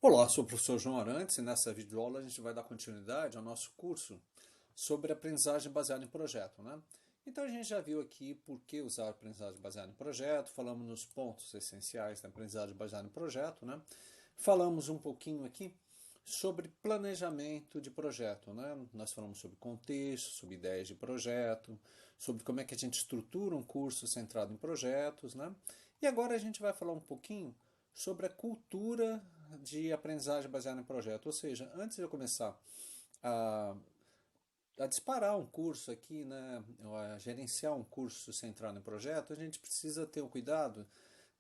Olá, sou o professor João Arantes e nessa videoaula a gente vai dar continuidade ao nosso curso sobre aprendizagem baseada em projeto, né? Então a gente já viu aqui por que usar aprendizagem baseada em projeto, falamos nos pontos essenciais da aprendizagem baseada em projeto, né? Falamos um pouquinho aqui sobre planejamento de projeto, né? Nós falamos sobre contexto, sobre ideias de projeto, sobre como é que a gente estrutura um curso centrado em projetos, né? E agora a gente vai falar um pouquinho sobre a cultura de aprendizagem baseada em projeto. Ou seja, antes de eu começar a, a disparar um curso aqui, né, a gerenciar um curso centrado em projeto, a gente precisa ter o cuidado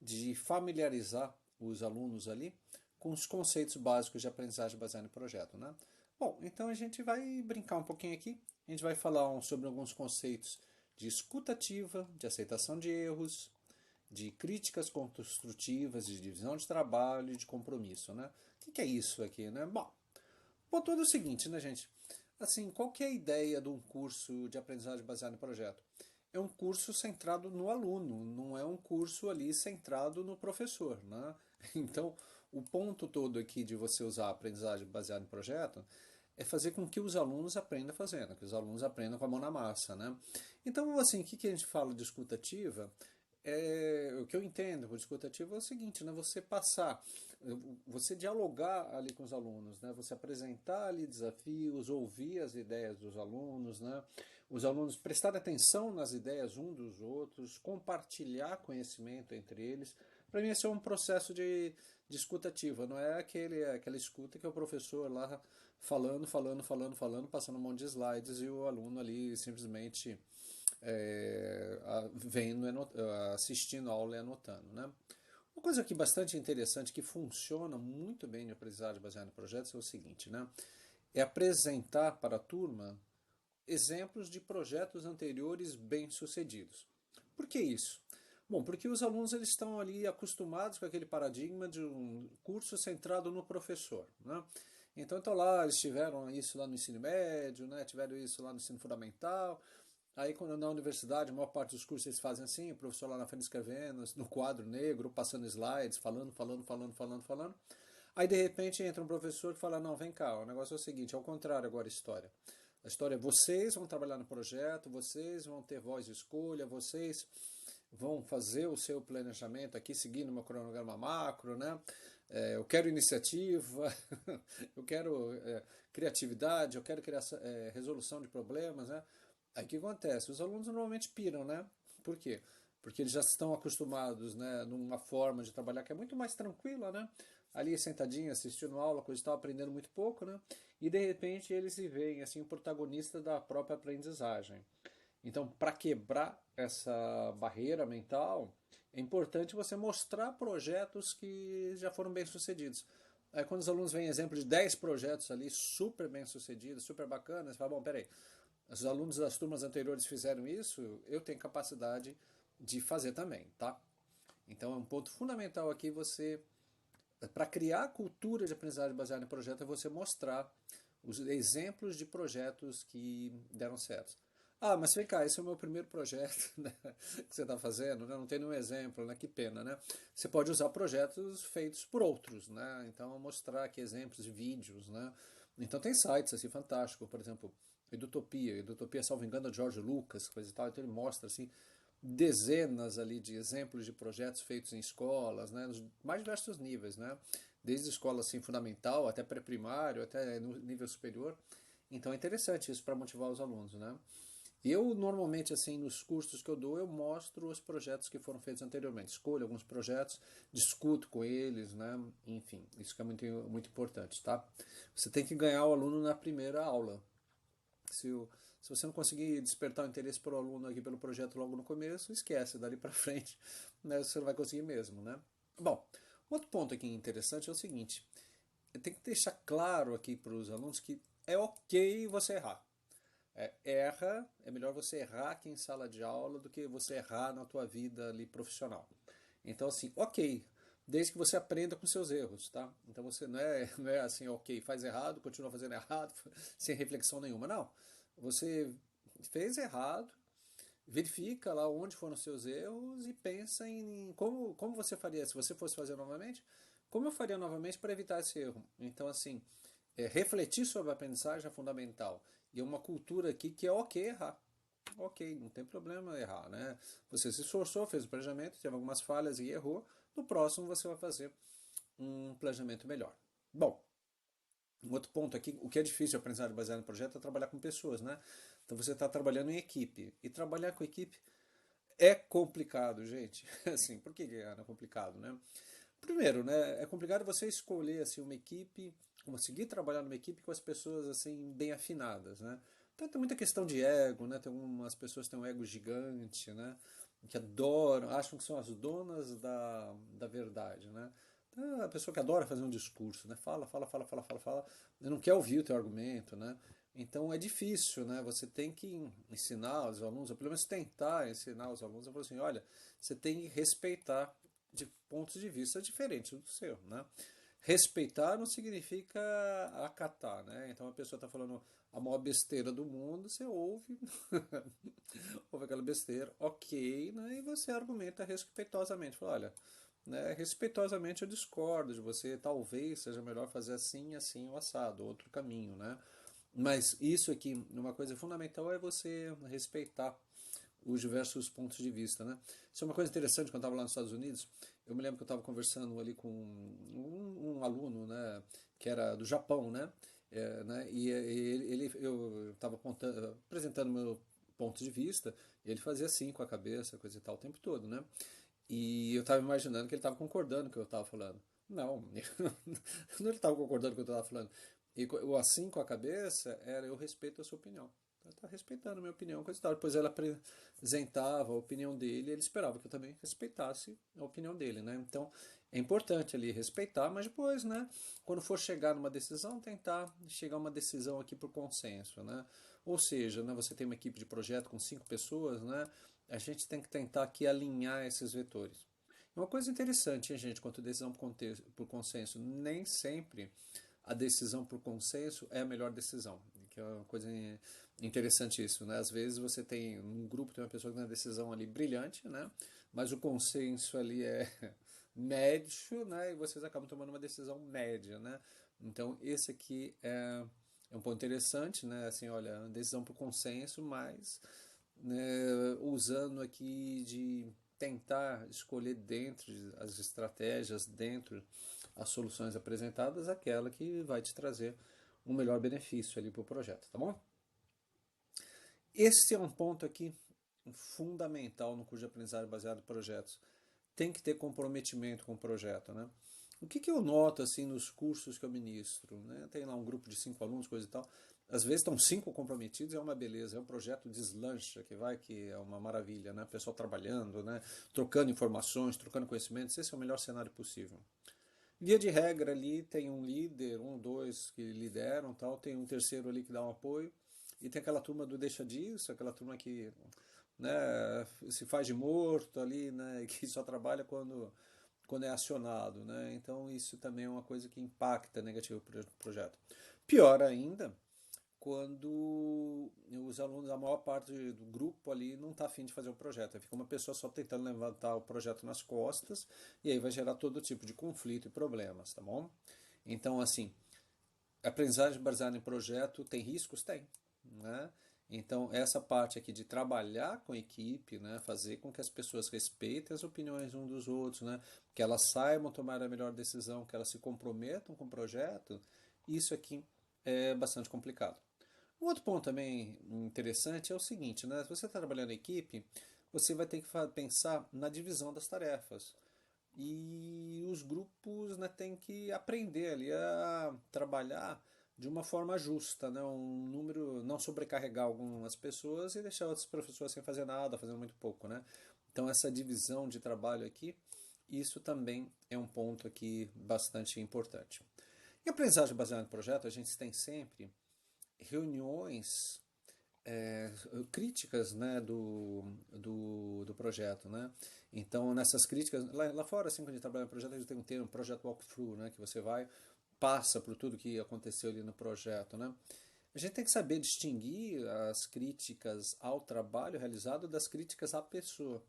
de familiarizar os alunos ali com os conceitos básicos de aprendizagem baseada em projeto, né? Bom, então a gente vai brincar um pouquinho aqui. A gente vai falar sobre alguns conceitos de escuta ativa, de aceitação de erros, de críticas construtivas, de divisão de trabalho e de compromisso, né? O que é isso aqui, né? Bom, tudo é o seguinte, né, gente? Assim, qual que é a ideia de um curso de aprendizagem baseado em projeto? É um curso centrado no aluno, não é um curso ali centrado no professor, né? Então, o ponto todo aqui de você usar a aprendizagem baseada em projeto é fazer com que os alunos aprendam fazendo, que os alunos aprendam com a mão na massa, né? Então, assim, o que a gente fala de escuta ativa? O que eu entendo por escuta ativa é o seguinte, né? Você passar, você dialogar ali com os alunos, né? Você apresentar ali desafios, ouvir as ideias dos alunos, né? Os alunos prestarem atenção nas ideias um dos outros, compartilhar conhecimento entre eles. Para mim, esse é um processo de escuta ativa, não é aquela escuta que é o professor lá falando, passando um monte de slides e o aluno ali simplesmente vendo, assistindo a aula e anotando, né? Uma coisa aqui bastante interessante que funciona muito bem na aprendizagem baseada em projetos é o seguinte, né? É apresentar para a turma exemplos de projetos anteriores bem-sucedidos. Por que isso? Bom, porque os alunos eles estão ali acostumados com aquele paradigma de um curso centrado no professor, né? Então estão lá, eles tiveram isso lá no ensino médio, né? Tiveram isso lá no ensino fundamental. Aí quando na universidade, a maior parte dos cursos eles fazem assim, o professor lá na frente escrevendo, no quadro negro, passando slides, falando. Aí de repente entra um professor que fala, não, vem cá, o negócio é o seguinte, é o contrário agora a história. A história é vocês vão trabalhar no projeto, vocês vão ter voz e escolha, vocês vão fazer o seu planejamento aqui seguindo meu cronograma macro, né? Eu quero iniciativa, eu quero criatividade, eu quero resolução de problemas, né? Aí o que acontece? Os alunos normalmente piram, né? Por quê? Porque eles já estão acostumados, né, numa forma de trabalhar que é muito mais tranquila, né? Ali sentadinho, assistindo aula, coisa e tal, aprendendo muito pouco, né? E de repente eles se veem assim o protagonista da própria aprendizagem. Então, para quebrar essa barreira mental, é importante você mostrar projetos que já foram bem sucedidos. Aí, quando os alunos veem exemplo de 10 projetos ali super bem sucedidos, super bacanas, você fala, bom, peraí, os alunos das turmas anteriores fizeram isso, eu tenho capacidade de fazer também, tá? Então, é um ponto fundamental aqui você, para criar a cultura de aprendizagem baseada em projeto, é você mostrar os exemplos de projetos que deram certo. Ah, mas vem cá, esse é o meu primeiro projeto, né, que você está fazendo, né? Não tem nenhum exemplo, né? Que pena, né? Você pode usar projetos feitos por outros, né? Então, mostrar aqui exemplos de vídeos, né? Então, tem sites assim fantásticos, por exemplo, Edutopia, salvo engano, é de George Lucas, coisa e tal. Então, ele mostra assim dezenas ali de exemplos de projetos feitos em escolas, né, nos mais diversos níveis, né, desde escola assim fundamental até pré-primário, até no nível superior. Então é interessante isso para motivar os alunos, né? Eu normalmente assim nos cursos que eu dou eu mostro os projetos que foram feitos anteriormente, escolho alguns projetos, discuto com eles, né? Enfim, isso que é muito importante, tá? Você tem que ganhar o aluno na primeira aula. Se, o, se você não conseguir despertar o interesse para o aluno aqui pelo projeto logo no começo, esquece, dali para frente, né, você não vai conseguir mesmo, né? Bom, outro ponto aqui interessante é o seguinte, tem que deixar claro aqui para os alunos que é ok você errar. É melhor você errar aqui em sala de aula do que você errar na tua vida ali profissional. Então, assim, ok, desde que você aprenda com seus erros, tá? Então você não é assim, ok, faz errado, continua fazendo errado, sem reflexão nenhuma. Não. Você fez errado, verifica lá onde foram os seus erros e pensa em como você faria, se você fosse fazer novamente, como eu faria novamente para evitar esse erro? Então, assim, refletir sobre a aprendizagem é fundamental. E é uma cultura aqui que é ok errar. Ok, não tem problema errar, né? Você se esforçou, fez o planejamento, teve algumas falhas e errou. No próximo você vai fazer um planejamento melhor. Bom, um outro ponto aqui, o que é difícil de aprendizagem baseada em projeto é trabalhar com pessoas, né? Então você está trabalhando em equipe. E trabalhar com equipe é complicado, gente. Assim, por que é complicado, né? Primeiro, né, é complicado você escolher assim uma equipe, conseguir trabalhar numa equipe com as pessoas assim bem afinadas, né? Então tem muita questão de ego, né? Tem algumas pessoas que têm um ego gigante, né? Que adoram, acham que são as donas da verdade, né? Então, a pessoa que adora fazer um discurso, né? Fala, fala, fala, fala, fala, fala, e não quer ouvir o teu argumento, né? Então é difícil, né? Você tem que ensinar os alunos, ou pelo menos tentar ensinar os alunos, a falar assim, olha, você tem que respeitar de pontos de vista diferentes do seu, né? Respeitar não significa acatar, né? Então a pessoa está falando a maior besteira do mundo, você ouve, ouve aquela besteira, ok, né? E você argumenta respeitosamente, fala, olha, né, respeitosamente eu discordo de você, talvez seja melhor fazer assim, assim, o assado, outro caminho, né? Mas isso aqui, uma coisa fundamental é você respeitar os diversos pontos de vista, né? Isso é uma coisa interessante, quando eu estava lá nos Estados Unidos, eu me lembro que eu estava conversando ali com um aluno, né, que era do Japão, né? Né, e eu estava apresentando meu ponto de vista, e ele fazia assim com a cabeça, coisa e tal, o tempo todo, né? E eu estava imaginando que ele estava concordando com o que eu estava falando. Não, não ele estava concordando com o que eu estava falando. E o assim com a cabeça era eu respeito a sua opinião. Ele está respeitando a minha opinião, coisa e tal. Depois ela apresentava a opinião dele e ele esperava que eu também respeitasse a opinião dele, né? Então é importante ali respeitar, mas depois, né, quando for chegar numa decisão, tentar chegar a uma decisão aqui por consenso, né? Ou seja, né, você tem uma equipe de projeto com 5 pessoas, né? A gente tem que tentar aqui alinhar esses vetores. Uma coisa interessante, hein, gente, quanto a decisão por consenso, nem sempre a decisão por consenso é a melhor decisão, que é uma coisa interessante isso, né? Às vezes você tem um grupo, tem uma pessoa que tem uma decisão ali brilhante, né? Mas o consenso ali é médio, né? E vocês acabam tomando uma decisão média, né? Então esse aqui é um ponto interessante, né? Assim, olha, decisão por consenso, mas né, usando aqui de tentar escolher dentro as estratégias, dentro as soluções apresentadas, aquela que vai te trazer um melhor benefício ali para o projeto, tá bom? Esse é um ponto aqui fundamental no curso de aprendizagem baseado em projetos. Tem que ter comprometimento com o projeto, né? O que eu noto assim nos cursos que eu ministro, né? Tem lá um grupo de 5 alunos, coisa e tal. Às vezes estão 5 comprometidos, é uma beleza, é um projeto deslancha que é uma maravilha, né? O pessoal trabalhando, né? Trocando informações, trocando conhecimentos, esse é o melhor cenário possível. Via de regra ali tem um líder, um, dois que lideram, tal, tem um terceiro ali que dá um apoio e tem aquela turma do deixa disso, aquela turma que, né, se faz de morto ali, né, que só trabalha quando é acionado, né? Então isso também é uma coisa que impacta negativo o projeto. Pior ainda, quando os alunos, a maior parte do grupo ali não está afim de fazer o projeto. Aí fica uma pessoa só tentando levantar o projeto nas costas e aí vai gerar todo tipo de conflito e problemas, tá bom? Então, assim, aprendizagem baseada em projeto tem riscos? Tem, né? Então, essa parte aqui de trabalhar com equipe, né, fazer com que as pessoas respeitem as opiniões uns dos outros, né, que elas saibam tomar a melhor decisão, que elas se comprometam com o projeto, isso aqui é bastante complicado. Um outro ponto também interessante é o seguinte, né? Se você está trabalhando em equipe, você vai ter que pensar na divisão das tarefas. E os grupos, né, têm que aprender ali a trabalhar de uma forma justa, né? Um número, não sobrecarregar algumas pessoas e deixar outras pessoas sem fazer nada, fazendo muito pouco, né? Então essa divisão de trabalho aqui, isso também é um ponto aqui bastante importante. E a aprendizagem baseada em projeto, a gente tem sempre reuniões críticas, né, do projeto, né? Então, nessas críticas, lá fora, assim, quando a gente trabalha no projeto, a gente tem um termo, projeto walkthrough, né, que você vai, passa por tudo que aconteceu ali no projeto, né? A gente tem que saber distinguir as críticas ao trabalho realizado das críticas à pessoa.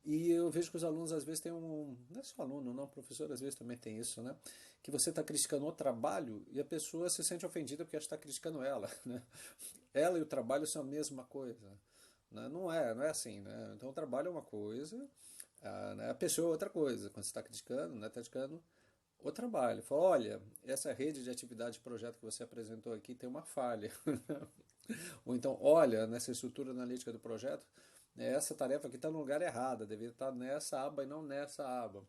E eu vejo que os alunos às vezes têm não é só aluno, não, professor às vezes também tem isso, né? Que você está criticando o trabalho e a pessoa se sente ofendida porque está criticando ela, né? Ela e o trabalho são a mesma coisa, né? Não é assim, né? Então o trabalho é uma coisa, né? A pessoa é outra coisa. Quando você está criticando, né? Está criticando o trabalho. Fala, olha, essa rede de atividade de projeto que você apresentou aqui tem uma falha. Ou então, olha, nessa estrutura analítica do projeto, essa tarefa aqui está no lugar errado, deveria estar nessa aba e não nessa aba.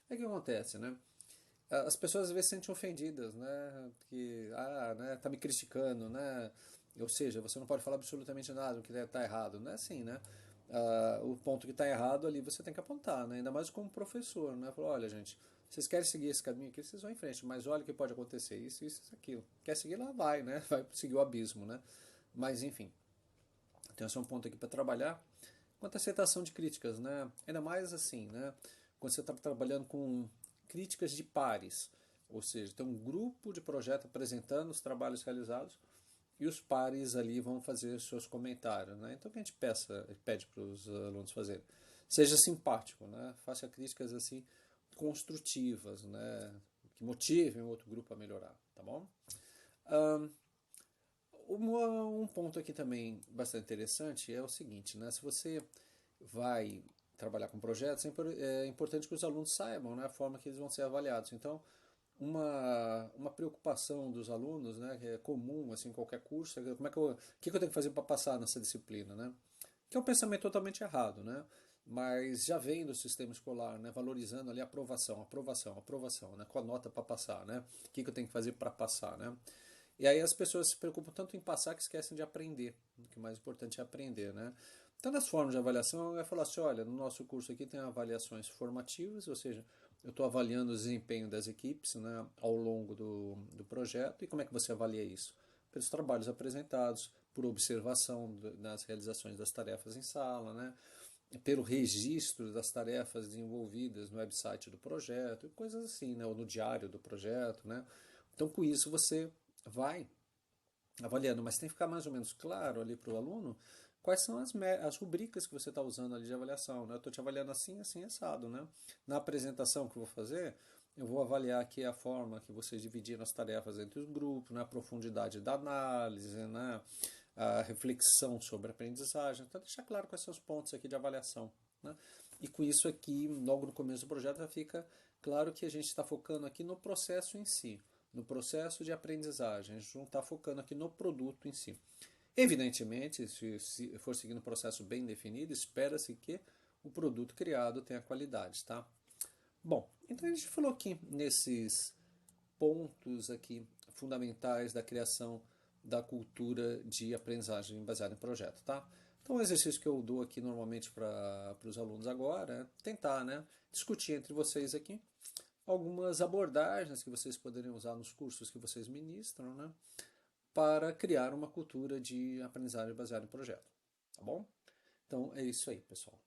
Aí o que acontece, né? As pessoas às vezes se sentem ofendidas, né? Que, né, tá me criticando, né? Ou seja, você não pode falar absolutamente nada, o que está errado. Não é assim, né? O ponto que está errado ali você tem que apontar, né? Ainda mais como professor, né? Falar, olha, gente, vocês querem seguir esse caminho aqui, vocês vão em frente, mas olha o que pode acontecer, isso, aquilo. Quer seguir lá, vai, né? Vai seguir o abismo, né? Mas, enfim, então esse é um ponto aqui para trabalhar. Quanto à aceitação de críticas, né? Ainda mais assim, né? Quando você está trabalhando com críticas de pares, ou seja, tem um grupo de projeto apresentando os trabalhos realizados e os pares ali vão fazer seus comentários, né? Então o que a gente pede para os alunos fazerem? Seja simpático, né? Faça críticas assim construtivas, né? Que motivem o outro grupo a melhorar, tá bom? Um, um ponto aqui também bastante interessante é o seguinte, né? Se você vai trabalhar com projetos, é importante que os alunos saibam, né, a forma que eles vão ser avaliados. Então, uma preocupação dos alunos, né, que é comum assim, em qualquer curso, é como é o que eu tenho que fazer para passar nessa disciplina, né? Que é um pensamento totalmente errado, né? Mas já vem do sistema escolar, né, valorizando ali a aprovação, aprovação, aprovação, né, com a nota para passar, né? O que eu tenho que fazer para passar, né? E aí as pessoas se preocupam tanto em passar que esquecem de aprender. O que é mais importante é aprender, né? Então, nas formas de avaliação, eu ia falar assim, olha, no nosso curso aqui tem avaliações formativas, ou seja, eu estou avaliando o desempenho das equipes, né, ao longo do projeto. E como é que você avalia isso? Pelos trabalhos apresentados, por observação das realizações das tarefas em sala, né, pelo registro das tarefas desenvolvidas no website do projeto, e coisas assim, né, ou no diário do projeto, né. Então, com isso, você vai avaliando, mas tem que ficar mais ou menos claro ali para o aluno quais são as rubricas que você está usando ali de avaliação, né? Eu estou te avaliando assim, assim, assado, né? Na apresentação que eu vou fazer, eu vou avaliar aqui a forma que vocês dividiram as tarefas entre os grupos, né? A profundidade da análise, né? A reflexão sobre a aprendizagem. Então, deixar claro quais são os pontos aqui de avaliação, né? E com isso aqui, logo no começo do projeto, já fica claro que a gente está focando aqui no processo em si, no processo de aprendizagem. A gente não está focando aqui no produto em si. Evidentemente, se for seguindo um processo bem definido, espera-se que o produto criado tenha qualidade, tá? Bom, então a gente falou aqui nesses pontos aqui fundamentais da criação da cultura de aprendizagem baseada em projeto, tá? Então o exercício que eu dou aqui normalmente para os alunos agora é tentar, né, discutir entre vocês aqui algumas abordagens que vocês poderiam usar nos cursos que vocês ministram, né, para criar uma cultura de aprendizagem baseada em projeto, tá bom? Então é isso aí, pessoal.